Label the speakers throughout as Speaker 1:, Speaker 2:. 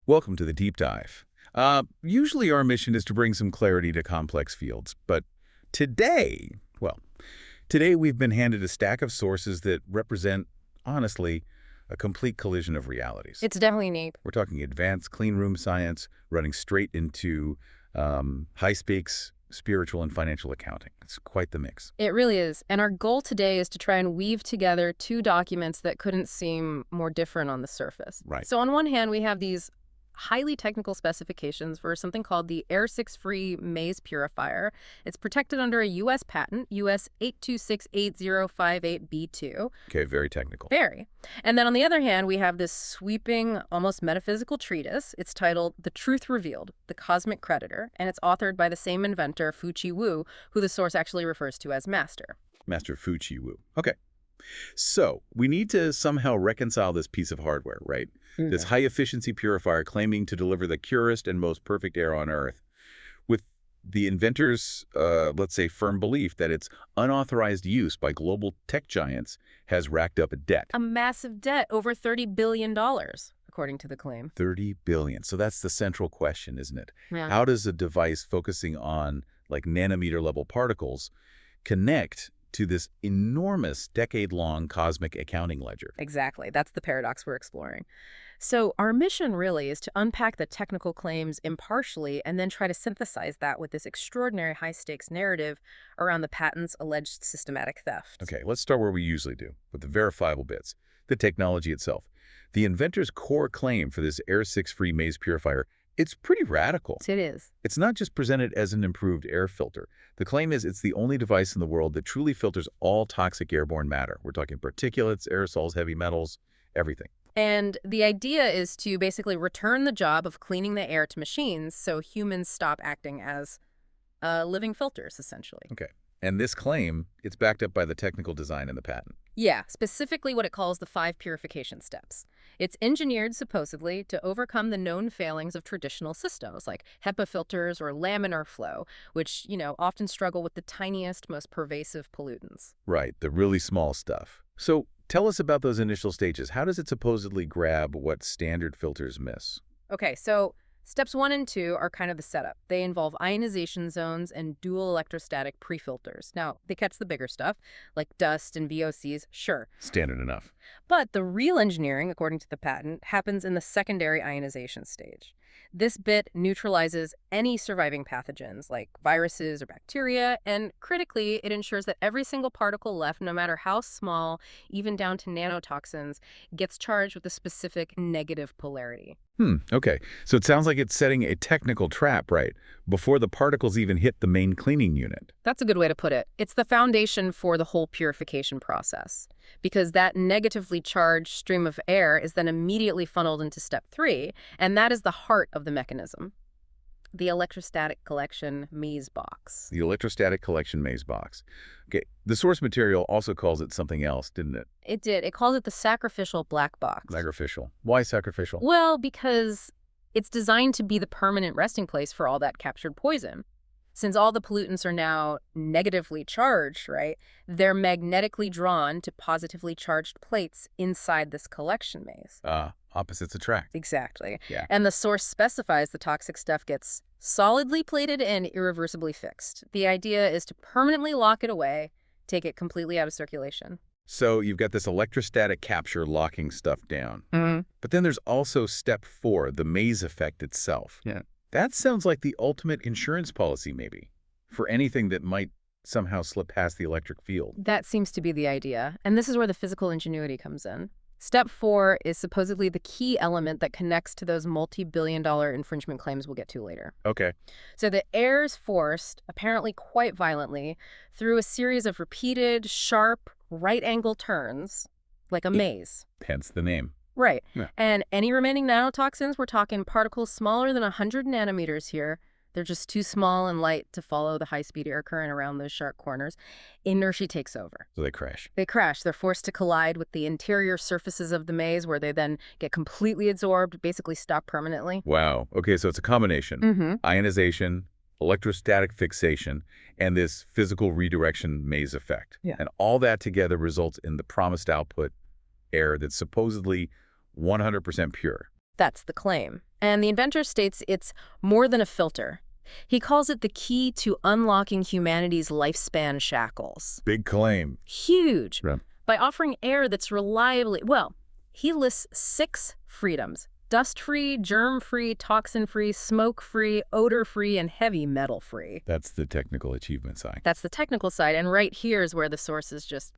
Speaker 1: Welcome to the deep dive. Usually our mission is to bring some clarity to complex fields, but today, today we've been handed a stack of sources that represent, honestly, a complete collision of realities.
Speaker 2: It's definitely neat.
Speaker 1: We're talking advanced clean room science running straight into high-stakes spiritual and financial accounting. It's quite the mix.
Speaker 2: It really is. And our goal today is to try and weave together two documents that couldn't seem more different on the surface.
Speaker 1: Right.
Speaker 2: So on one hand, we have these highly technical specifications for something called the Air Six-Free Maze Purifier. It's protected under a U.S. patent, US 8268058B2.
Speaker 1: Okay, very technical.
Speaker 2: Very. And then on the other hand, we have this sweeping, almost metaphysical treatise. It's titled The Truth Revealed, The Cosmic Creditor, and it's authored by the same inventor, Fu-Chi Wu, who the source actually refers to as Master.
Speaker 1: Master Fu-Chi Wu. Okay. So we need to somehow reconcile this piece of hardware, right? This high-efficiency purifier claiming to deliver the purest and most perfect air on Earth with the inventor's, let's say, firm belief that its unauthorized use by global tech giants has racked up a debt.
Speaker 2: A massive debt, over $30 billion, according to the claim.
Speaker 1: $30 billion. So that's the central question, isn't it?
Speaker 2: Yeah.
Speaker 1: How does a device focusing on, like, nanometer-level particles connect to this enormous decade-long cosmic accounting ledger?
Speaker 2: Exactly. That's the paradox we're exploring. So our mission really is to unpack the technical claims impartially and then try to synthesize that with this extraordinary high-stakes narrative around the patent's alleged systematic theft.
Speaker 1: Okay, let's start where we usually do, with the verifiable bits, the technology itself. The inventor's core claim for this Air Six-Free Maze Purifier, it's pretty radical.
Speaker 2: It is.
Speaker 1: It's not just presented as an improved air filter. The claim is it's the only device in the world that truly filters all toxic airborne matter. We're talking particulates, aerosols, heavy metals, everything.
Speaker 2: And the idea is to basically return the job of cleaning the air to machines so humans stop acting as living filters, essentially.
Speaker 1: Okay. And this claim, it's backed up by the technical design in the patent.
Speaker 2: Yeah, specifically what it calls the 5 purification steps. It's engineered, supposedly, to overcome the known failings of traditional systems, like HEPA filters or laminar flow, which, often struggle with the tiniest, most pervasive pollutants.
Speaker 1: Right, the really small stuff. So tell us about those initial stages. How does it supposedly grab what standard filters miss?
Speaker 2: Okay, so steps 1 and 2 are kind of the setup. They involve ionization zones and dual electrostatic pre-filters. Now, they catch the bigger stuff, like dust and VOCs, sure.
Speaker 1: Standard enough.
Speaker 2: But the real engineering, according to the patent, happens in the secondary ionization stage. This bit neutralizes any surviving pathogens, like viruses or bacteria, and critically, it ensures that every single particle left, no matter how small, even down to nanotoxins, gets charged with a specific negative polarity.
Speaker 1: Okay. So it sounds like it's setting a technical trap, right, before the particles even hit the main cleaning unit.
Speaker 2: That's a good way to put it. It's the foundation for the whole purification process, because that negatively charged stream of air is then immediately funneled into step 3, and that is the heart of the mechanism. The electrostatic collection maze box.
Speaker 1: The electrostatic collection maze box. Okay, the source material also calls it something else, didn't it?
Speaker 2: It did. It calls it the sacrificial black box.
Speaker 1: Sacrificial. Why sacrificial?
Speaker 2: Well, because it's designed to be the permanent resting place for all that captured poison. Since all the pollutants are now negatively charged, right, they're magnetically drawn to positively charged plates inside this collection maze.
Speaker 1: Opposites attract.
Speaker 2: Exactly.
Speaker 1: Yeah.
Speaker 2: And the source specifies the toxic stuff gets solidly plated and irreversibly fixed. The idea is to permanently lock it away, take it completely out of circulation.
Speaker 1: So you've got this electrostatic capture locking stuff down. But then there's also step 4, the maze effect itself. Yeah. That sounds like the ultimate insurance policy, maybe, for anything that might somehow slip past the electric field.
Speaker 2: That seems to be the idea. And this is where the physical ingenuity comes in. Step 4 is supposedly the key element that connects to those multi-billion-dollar infringement claims we'll get to later.
Speaker 1: Okay.
Speaker 2: So the air is forced, apparently quite violently, through a series of repeated, sharp, right-angle turns, like a maze.
Speaker 1: Hence the name.
Speaker 2: Right.
Speaker 1: Yeah.
Speaker 2: And any remaining nanotoxins, we're talking particles smaller than 100 nanometers here. They're just too small and light to follow the high-speed air current around those sharp corners. Inertia takes over.
Speaker 1: So they crash.
Speaker 2: They crash. They're forced to collide with the interior surfaces of the maze where they then get completely absorbed, basically stop permanently.
Speaker 1: Wow. Okay, so it's a combination. Ionization, electrostatic fixation, and this physical redirection maze effect.
Speaker 2: Yeah.
Speaker 1: And all that together results in the promised output, air that's supposedly 100% pure.
Speaker 2: That's the claim. And the inventor states it's more than a filter. He calls it the key to unlocking humanity's lifespan shackles.
Speaker 1: Big claim.
Speaker 2: Huge.
Speaker 1: Right.
Speaker 2: By offering air that's reliably, well, he lists 6 freedoms: dust-free, germ-free, toxin-free, smoke-free, odor-free, and heavy metal-free.
Speaker 1: That's the technical achievement side.
Speaker 2: That's the technical side, and right here is where the sources just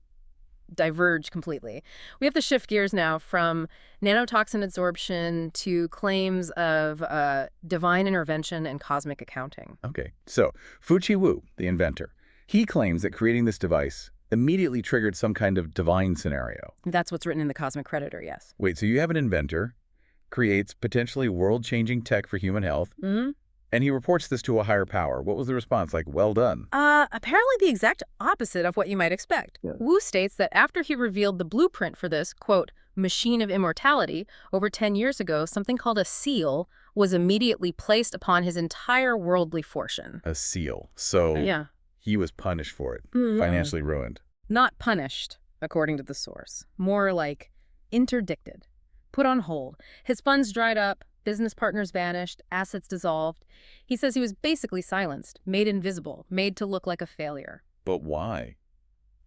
Speaker 2: diverge completely. We have to shift gears now from nanotoxin absorption to claims of divine intervention and cosmic accounting.
Speaker 1: Okay, so Fuchi Wu, the inventor, he claims that creating this device immediately triggered some kind of divine scenario.
Speaker 2: That's what's written in the Cosmic Creditor, yes.
Speaker 1: Wait, so you have an inventor, creates potentially world-changing tech for human health, and he reports this to a higher power. What was the response? Like, well done.
Speaker 2: Apparently the exact opposite of what you might expect.
Speaker 1: Yeah.
Speaker 2: Wu states that after he revealed the blueprint for this, quote, machine of immortality, over 10 years ago, something called a seal was immediately placed upon his entire worldly fortune.
Speaker 1: A seal. So
Speaker 2: Yeah.
Speaker 1: he was punished for it, financially ruined.
Speaker 2: Not punished, according to the source. More like interdicted, put on hold. His funds dried up, business partners vanished, assets dissolved. He says he was basically silenced, made invisible, made to look like a failure.
Speaker 1: But why?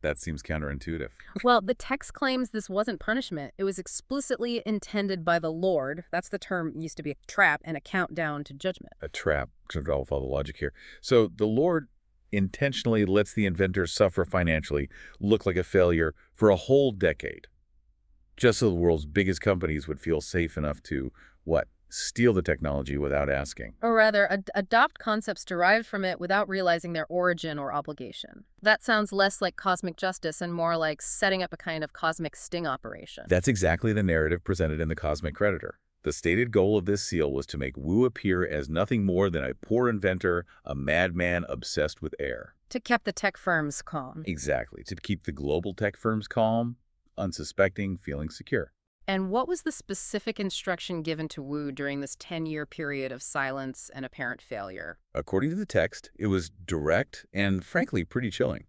Speaker 1: That seems counterintuitive.
Speaker 2: Well, the text claims this wasn't punishment. It was explicitly intended by the Lord. That's the term, used to be a trap and a countdown to judgment.
Speaker 1: A trap. I'll follow the logic here. So the Lord intentionally lets the inventor suffer financially, look like a failure for a whole decade, just so the world's biggest companies would feel safe enough to, what, steal the technology without asking.
Speaker 2: Or rather, adopt concepts derived from it without realizing their origin or obligation. That sounds less like cosmic justice and more like setting up a kind of cosmic sting operation.
Speaker 1: That's exactly the narrative presented in the Cosmic Creditor. The stated goal of this seal was to make Wu appear as nothing more than a poor inventor, a madman obsessed with air.
Speaker 2: To keep the tech firms calm.
Speaker 1: Exactly. To keep the global tech firms calm, unsuspecting, feeling secure.
Speaker 2: And what was the specific instruction given to Wu during this 10-year period of silence and apparent failure?
Speaker 1: According to the text, it was direct and, frankly, pretty chilling.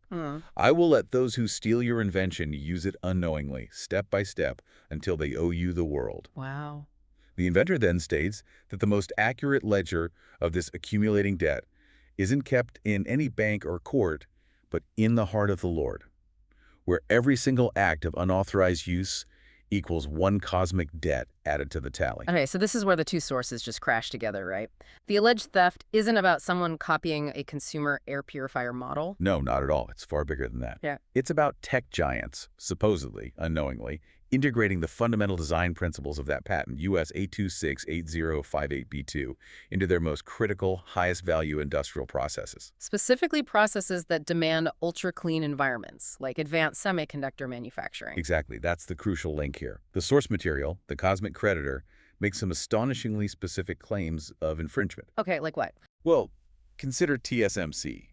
Speaker 1: I will let those who steal your invention use it unknowingly, step by step, until they owe you the world.
Speaker 2: Wow.
Speaker 1: The inventor then states that the most accurate ledger of this accumulating debt isn't kept in any bank or court, but in the heart of the Lord, where every single act of unauthorized use equals one cosmic debt added to the tally.
Speaker 2: Okay, so this is where the two sources just crash together, right? The alleged theft isn't about someone copying a consumer air purifier model.
Speaker 1: No, not at all. It's far bigger than that.
Speaker 2: Yeah.
Speaker 1: It's about tech giants, supposedly, unknowingly, integrating the fundamental design principles of that patent, US 8268058B2, into their most critical, highest-value industrial processes.
Speaker 2: Specifically processes that demand ultra-clean environments, like advanced semiconductor manufacturing.
Speaker 1: Exactly. That's the crucial link here. The source material, the Cosmic Creditor, makes some astonishingly specific claims of infringement.
Speaker 2: Okay, like what?
Speaker 1: Well, consider TSMC,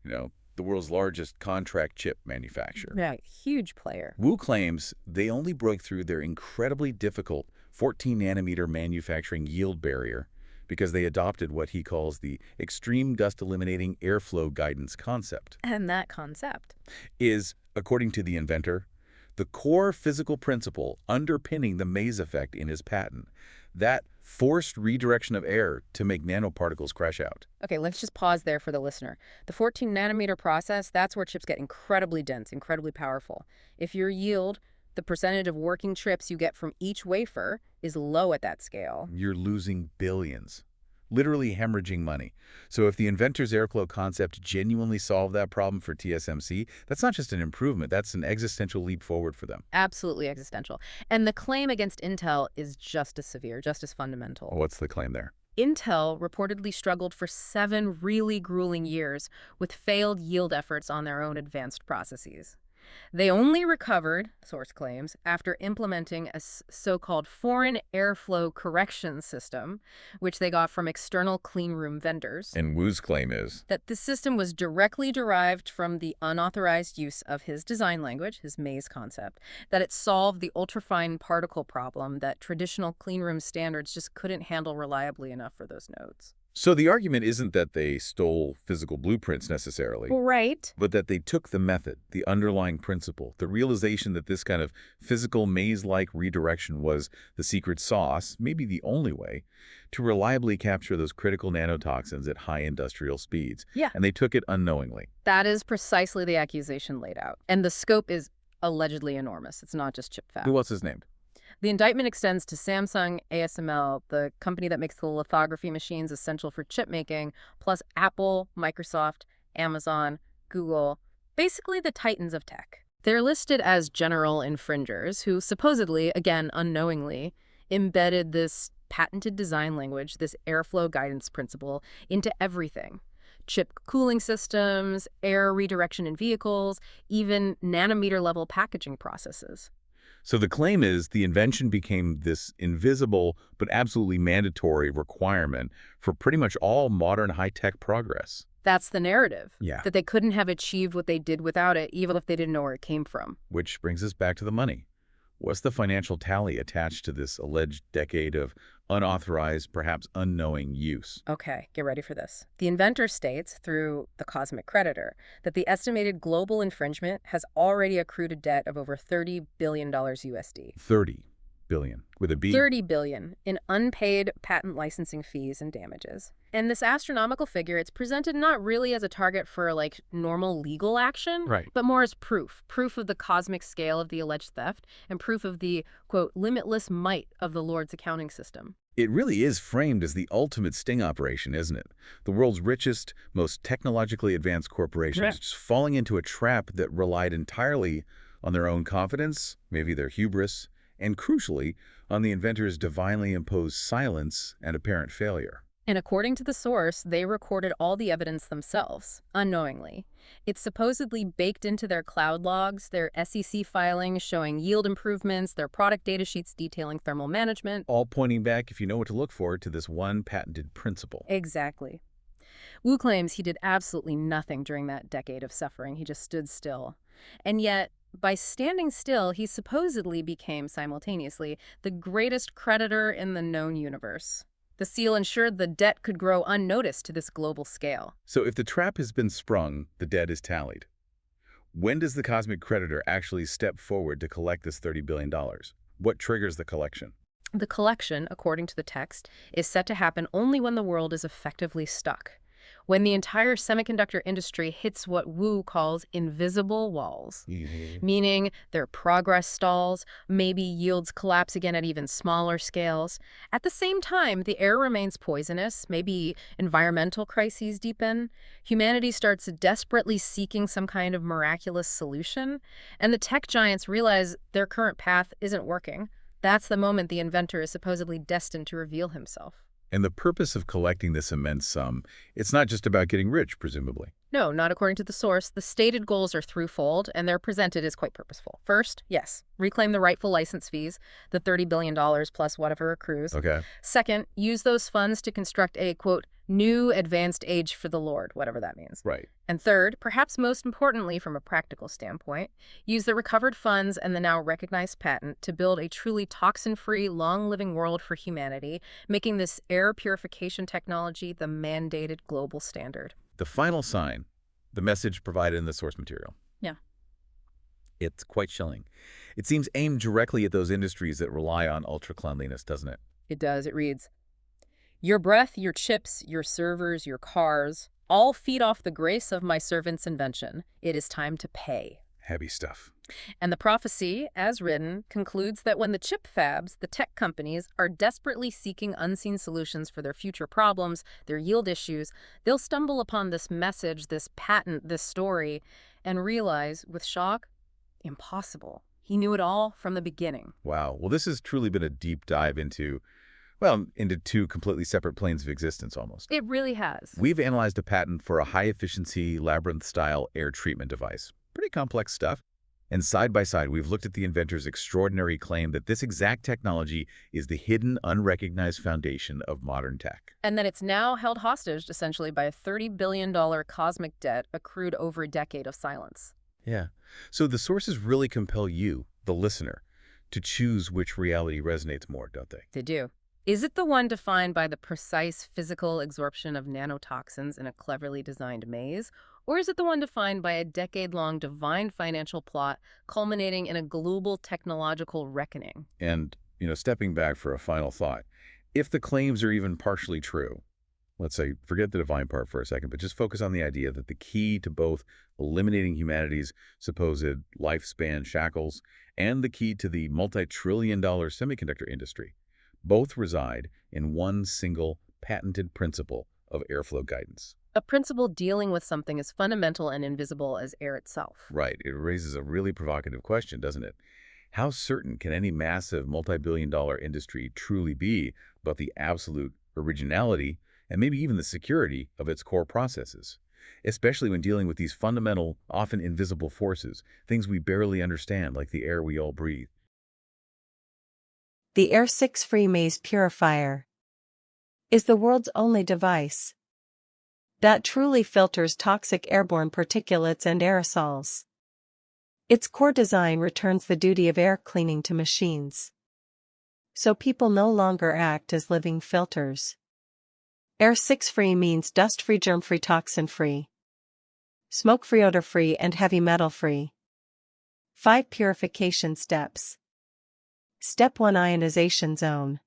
Speaker 1: the world's largest contract chip manufacturer.
Speaker 2: Yeah, huge player.
Speaker 1: Wu claims they only broke through their incredibly difficult 14-nanometer manufacturing yield barrier because they adopted what he calls the extreme dust eliminating airflow guidance concept.
Speaker 2: And that concept
Speaker 1: is, according to the inventor, the core physical principle underpinning the maze effect in his patent, that forced redirection of air to make nanoparticles crash out.
Speaker 2: Okay, let's just pause there for the listener. The 14-nanometer process, that's where chips get incredibly dense, incredibly powerful. If your yield, the percentage of working chips you get from each wafer, is low at that scale,
Speaker 1: you're losing billions, literally hemorrhaging money. So if the inventor's airflow concept genuinely solved that problem for TSMC, that's not just an improvement, that's an existential leap forward for them.
Speaker 2: absolutely existential. And the claim against Intel is just as severe, just as fundamental.
Speaker 1: What's the claim there?
Speaker 2: Intel reportedly struggled for 7 really grueling years with failed yield efforts on their own advanced processes. They only recovered, source claims, after implementing a so-called foreign airflow correction system, which they got from external cleanroom vendors.
Speaker 1: And Wu's claim is
Speaker 2: That the system was directly derived from the unauthorized use of his design language, his maze concept, that it solved the ultrafine particle problem that traditional cleanroom standards just couldn't handle reliably enough for those nodes.
Speaker 1: So the argument isn't that they stole physical blueprints necessarily,
Speaker 2: Right.
Speaker 1: but that they took the method, the underlying principle, the realization that this kind of physical maze-like redirection was the secret sauce, maybe the only way, to reliably capture those critical nanotoxins at high industrial speeds.
Speaker 2: Yeah.
Speaker 1: And they took it unknowingly.
Speaker 2: That is precisely the accusation laid out. And the scope is allegedly enormous. It's not just chip fab.
Speaker 1: Who else is named?
Speaker 2: The indictment extends to Samsung ASML, the company that makes the lithography machines essential for chip making, plus Apple, Microsoft, Amazon, Google, basically the titans of tech. They're listed as general infringers who supposedly, again unknowingly, embedded this patented design language, this airflow guidance principle, into everything. Chip cooling systems, air redirection in vehicles, even nanometer-level packaging processes.
Speaker 1: So the claim is the invention became this invisible but absolutely mandatory requirement for pretty much all modern high-tech progress.
Speaker 2: That's the narrative.
Speaker 1: Yeah.
Speaker 2: That they couldn't have achieved what they did without it, even if they didn't know where it came from.
Speaker 1: Which brings us back to the money. What's the financial tally attached to this alleged decade of unauthorized, perhaps unknowing use?
Speaker 2: Okay, get ready for this. The inventor states, through the Cosmic Creditor, that the estimated global infringement has already accrued a debt of over $30 billion USD.
Speaker 1: 30 billion, with a B.
Speaker 2: 30 billion in unpaid patent licensing fees and damages. And this astronomical figure, it's presented not really as a target for like normal legal action,
Speaker 1: Right.
Speaker 2: but more as proof of the cosmic scale of the alleged theft and proof of the, quote, limitless might of the Lord's accounting system.
Speaker 1: It really is framed as the ultimate sting operation, isn't it? The world's richest, most technologically advanced corporations
Speaker 2: Yeah.
Speaker 1: just falling into a trap that relied entirely on their own confidence, maybe their hubris, and crucially, on the inventor's divinely imposed silence and apparent failure.
Speaker 2: And according to the source, they recorded all the evidence themselves, unknowingly. It's supposedly baked into their cloud logs, their SEC filings showing yield improvements, their product data sheets detailing thermal management.
Speaker 1: All pointing back, if you know what to look for, to this one patented principle.
Speaker 2: Exactly. Wu claims he did absolutely nothing during that decade of suffering. He just stood still. And yet, by standing still, he supposedly became, simultaneously, the greatest creditor in the known universe. The seal ensured the debt could grow unnoticed to this global scale.
Speaker 1: So if the trap has been sprung, the debt is tallied. When does the Cosmic Creditor actually step forward to collect this $30 billion? What triggers the collection?
Speaker 2: The collection, according to the text, is set to happen only when the world is effectively stuck. When the entire semiconductor industry hits what Wu calls invisible walls, meaning their progress stalls, maybe yields collapse again at even smaller scales. At the same time, the air remains poisonous, maybe environmental crises deepen, humanity starts desperately seeking some kind of miraculous solution, and the tech giants realize their current path isn't working. That's the moment the inventor is supposedly destined to reveal himself.
Speaker 1: And the purpose of collecting this immense sum, it's not just about getting rich, presumably.
Speaker 2: No, not according to the source. The stated goals are threefold, and they're presented as quite purposeful. First, yes, reclaim the rightful license fees, the $30 billion plus whatever accrues.
Speaker 1: Okay.
Speaker 2: Second, use those funds to construct a, quote, new advanced age for the Lord, whatever that means.
Speaker 1: Right.
Speaker 2: And third, perhaps most importantly from a practical standpoint, use the recovered funds and the now recognized patent to build a truly toxin-free, long-living world for humanity, making this air purification technology the mandated global standard.
Speaker 1: The final sign, the message provided in the source material.
Speaker 2: Yeah.
Speaker 1: It's quite chilling. It seems aimed directly at those industries that rely on ultra-cleanliness, doesn't it?
Speaker 2: It does. It reads, "Your breath, your chips, your servers, your cars, all feed off the grace of my servant's invention. It is time to pay."
Speaker 1: Heavy stuff.
Speaker 2: And the prophecy, as written, concludes that when the chip fabs, the tech companies, are desperately seeking unseen solutions for their future problems, their yield issues, they'll stumble upon this message, this patent, this story, and realize, with shock, impossible. He knew it all from the beginning.
Speaker 1: Wow. Well, this has truly been a deep dive into, well, into two completely separate planes of existence almost.
Speaker 2: It really has.
Speaker 1: We've analyzed a patent for a high-efficiency, labyrinth-style air treatment device. Pretty complex stuff. And side by side, we've looked at the inventor's extraordinary claim that this exact technology is the hidden, unrecognized foundation of modern tech.
Speaker 2: And that it's now held hostage, essentially, by a $30 billion cosmic debt accrued over a decade of silence.
Speaker 1: Yeah. So the sources really compel you, the listener, to choose which reality resonates more, don't they?
Speaker 2: They do. Is it the one defined by the precise physical absorption of nanotoxins in a cleverly designed maze? Or is it the one defined by a decade-long divine financial plot culminating in a global technological reckoning?
Speaker 1: And, stepping back for a final thought, if the claims are even partially true, let's say, forget the divine part for a second, but just focus on the idea that the key to both eliminating humanity's supposed lifespan shackles and the key to the multi-trillion-dollar semiconductor industry both reside in one single patented principle of airflow guidance.
Speaker 2: A principle dealing with something as fundamental and invisible as air itself.
Speaker 1: Right. It raises a really provocative question, doesn't it? How certain can any massive multi-billion-dollar industry truly be about the absolute originality and maybe even the security of its core processes, especially when dealing with these fundamental, often invisible forces, things we barely understand, like the air we all breathe?
Speaker 3: The Air Six-Free Maze Purifier is the world's only device that truly filters toxic airborne particulates and aerosols. Its core design returns the duty of air cleaning to machines, so people no longer act as living filters. Air Six-Free means dust-free, germ-free, toxin-free, smoke-free, odor-free, and heavy metal-free. 5 purification steps. Step 1: Ionization zone.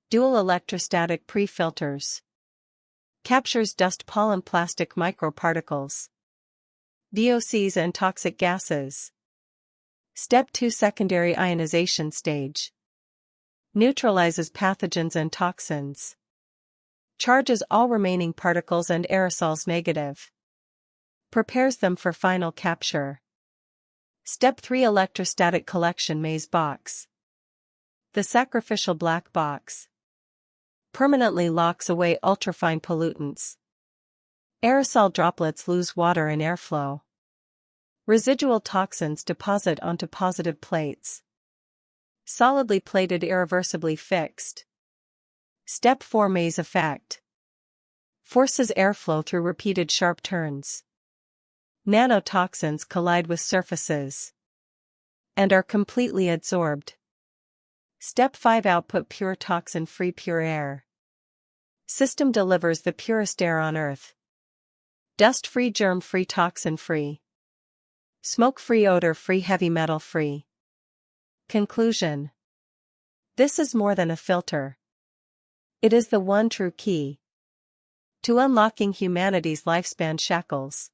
Speaker 3: Dual electrostatic pre-filters. Captures dust, pollen, plastic, microparticles, VOCs, and toxic gases. Step 2: Secondary ionization stage. Neutralizes pathogens and toxins. Charges all remaining particles and aerosols negative. Prepares them for final capture. Step 3: Electrostatic collection maze box. The sacrificial black box permanently locks away ultrafine pollutants. Aerosol droplets lose water in airflow. Residual toxins deposit onto positive plates. Solidly plated, irreversibly fixed. Step 4: Maze effect. Forces airflow through repeated sharp turns. Nanotoxins collide with surfaces and are completely absorbed. Step 5: Output pure, toxin-free, pure air. System delivers the purest air on Earth. Dust-free, germ-free, toxin-free, smoke-free, odor-free, heavy metal-free. Conclusion: this is more than a filter. It is the one true key to unlocking humanity's lifespan shackles.